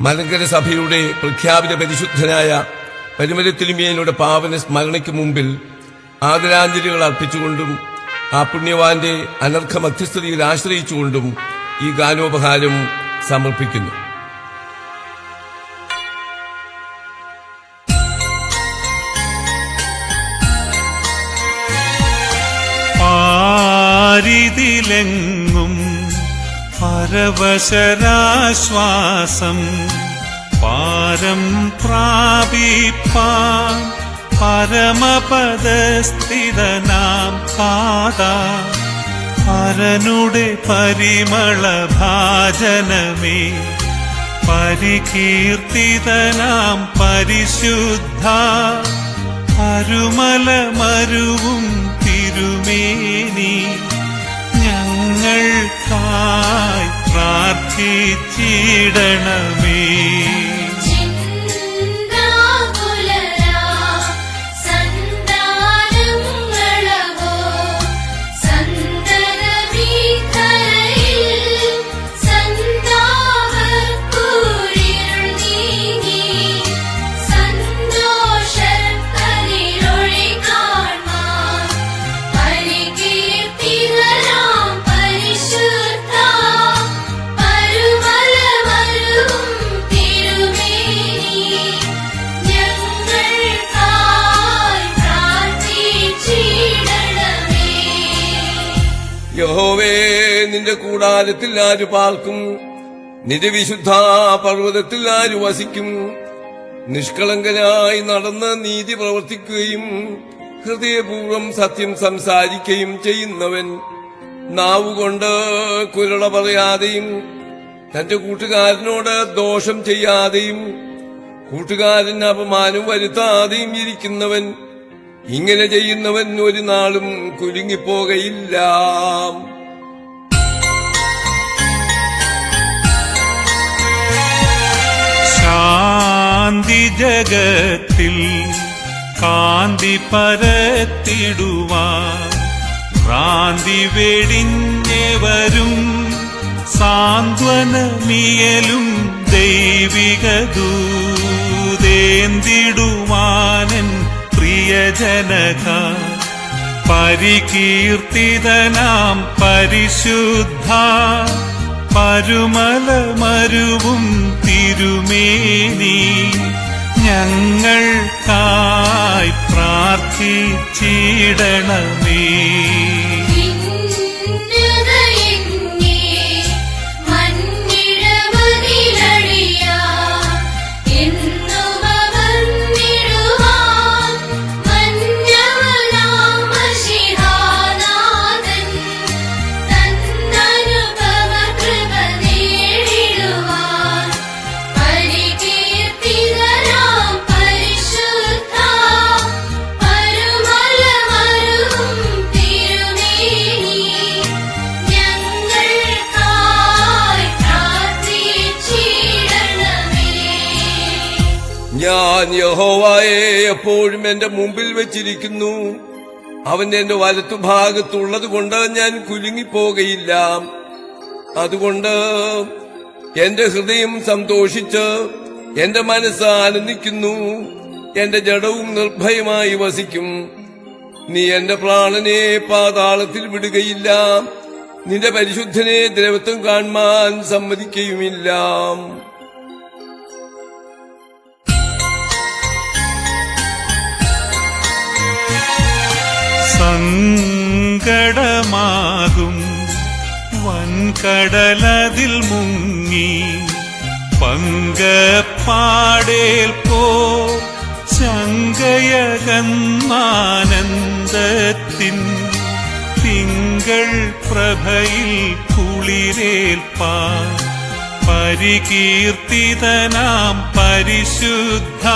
മലങ്കര സഭയുടെ പ്രഖ്യാപിത പരിശുദ്ധനായ പരിമലത്തിരുമേനിയുടെ പാവന സ്മരണയ്ക്ക് മുമ്പിൽ ആദരാഞ്ജലികൾ അർപ്പിച്ചുകൊണ്ടും ആ പുണ്യവാന്റെ അനർഘ മധ്യസ്ഥതയിൽ ആശ്രയിച്ചുകൊണ്ടും ഈ ഗാനോപഹാരം സമർപ്പിക്കുന്നു. പാരിതിലെങ്ങും പരവശരാശ്വാസം പാരം പ്രാപിപ്പാൻ പരമപദസ്ഥിതനാം പാതാ പരനുടെ പരിമളഭാജനമേ പരികീർത്തിതനാം പരിശുദ്ധ പരുമലമരുവും തിരുമേനി ഞങ്ങൾക്കായി പ്രാർത്ഥിച്ചിടണമേ. യഹോവേ, നിന്റെ കൂടാരത്തിൽ ആര് പാർക്കും? നിന്റെ വിശുദ്ധ പർവ്വതത്തിൽ ആര് വസിക്കും? നിഷ്കളങ്കനായി നടന്ന് നീതി പ്രവർത്തിക്കുകയും ഹൃദയപൂർവ്വം സത്യം സംസാരിക്കുകയും ചെയ്യുന്നവൻ, നാവുകൊണ്ട് കുരള പറയാതെയും തന്റെ കൂട്ടുകാരനോട് ദോഷം ചെയ്യാതെയും കൂട്ടുകാരന് അപമാനം വരുത്താതെയും ഇരിക്കുന്നവൻ, ഇങ്ങനെ ചെയ്യുന്നവൻ ഒരു നാളും കുലുങ്ങിപ്പോകയില്ല. ശാന്തി ജഗത്തിൽ കാന്തി പരത്തിടുവാൻ ഭ്രാന്തി വെടിഞ്ഞവരും സാന്ത്വനമിയലും ദൈവിക ദൂതേന്തിടുവാനൻ പ്രിയജനക പരികീർത്തിതനാം പരിശുദ്ധ പരുമലമരുവും തിരുമേനി ഞങ്ങൾക്കായി പ്രാർത്ഥിച്ചിടണമേ. ഞാൻ യഹോവയെ എപ്പോഴും എന്റെ മുമ്പിൽ വെച്ചിരിക്കുന്നു. അവൻ എന്റെ വലത്തുഭാഗത്തുള്ളത് കൊണ്ട് ഞാൻ കുലുങ്ങിപ്പോകയില്ല. അതുകൊണ്ട് എന്റെ ഹൃദയം സന്തോഷിച്ച് എന്റെ മനസ്സ് ആനന്ദിക്കുന്നു. എന്റെ ജഡവും നിർഭയമായി വസിക്കും. നീ എന്റെ പ്രാണനെ പാതാളത്തിൽ വിടുകയില്ല. നിന്റെ പരിശുദ്ധനെ ദ്രവത്വം കാണുവാൻ സമ്മതിക്കുകയുമില്ല. സങ്കടമാകും വൻകടലതിൽ മുങ്ങി പങ്കപ്പാടേൽപ്പോ ശങ്കയകന്മാനന്ദത്തിൻ തിങ്കൾ പ്രഭയിൽ കുളിരേൽപ്പാൻ പരികീർത്തിതനാം പരിശുദ്ധ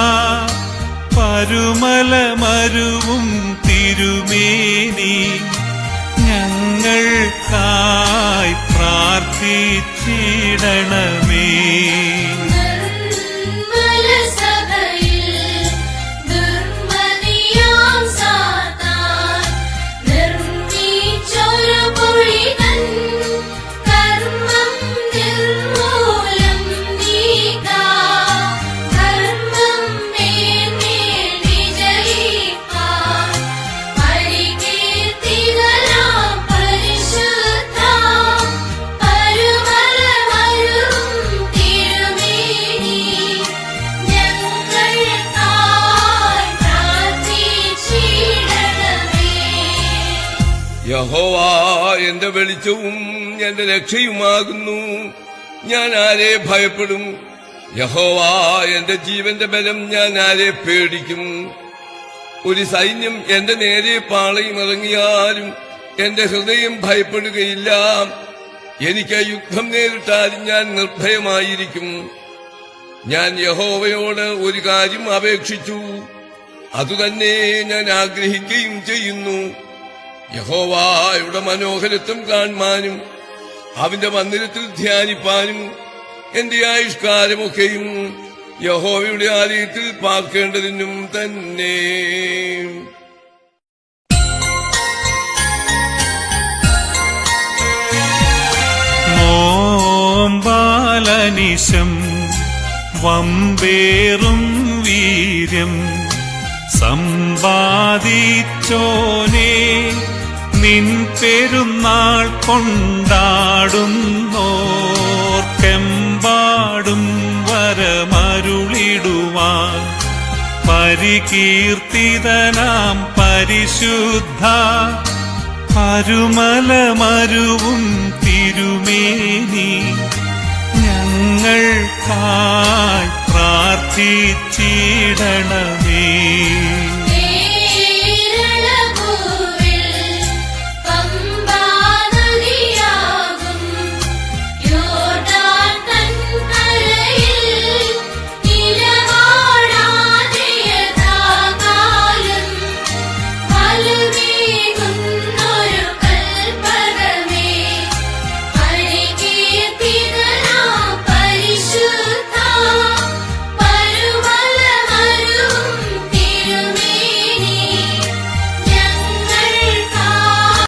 പരുമലമരുവും തിരുമേനി ഞങ്ങൾക്കായി പ്രാർത്ഥിച്ചിടണമേ. കർമ്മം നിർമൂലം നീ യഹോവ എന്റെ വെളിച്ചവും എന്റെ രക്ഷയുമാകുന്നു. ഞാൻ ആരെ ഭയപ്പെടും? യഹോവ എന്റെ ജീവന്റെ ബലം, ഞാൻ ആരെ പേടിക്കും? ഒരു സൈന്യം എന്റെ നേരെ പാളയം ഇറങ്ങിയാലും എന്റെ ഹൃദയം ഭയപ്പെടുകയില്ല. എനിക്ക് യുദ്ധം നേരിട്ടാലും ഞാൻ നിർഭയമായിരിക്കും. ഞാൻ യഹോവയോട് ഒരു കാര്യം അപേക്ഷിച്ചു, അതുതന്നെ ഞാൻ ആഗ്രഹിക്കുകയും ചെയ്യുന്നു. യഹോവയുടെ മനോഹരത്വം കാണുവാനും അവന്റെ മന്ദിരത്തിൽ ധ്യാനിപ്പാനും എന്റെ ആയുഷ്കാലമൊക്കെയും യഹോവയുടെ ആലയത്തിൽ പാർക്കേണ്ടതിനും തന്നെ. നോമ്പാലനിശം വമ്പേറും വീര്യം സമ്പാദിച്ചോനെ, നിൻ പെരുന്നാൾ കൊണ്ടാടുന്നോർക്കെമ്പാടും വരമരുളിടുവാൻ പരികീർത്തിതനാം പരിശുദ്ധ പരുമലമരുവും തിരുമേനി ഞങ്ങൾക്കായി പ്രാർത്ഥിച്ചിടണമേ.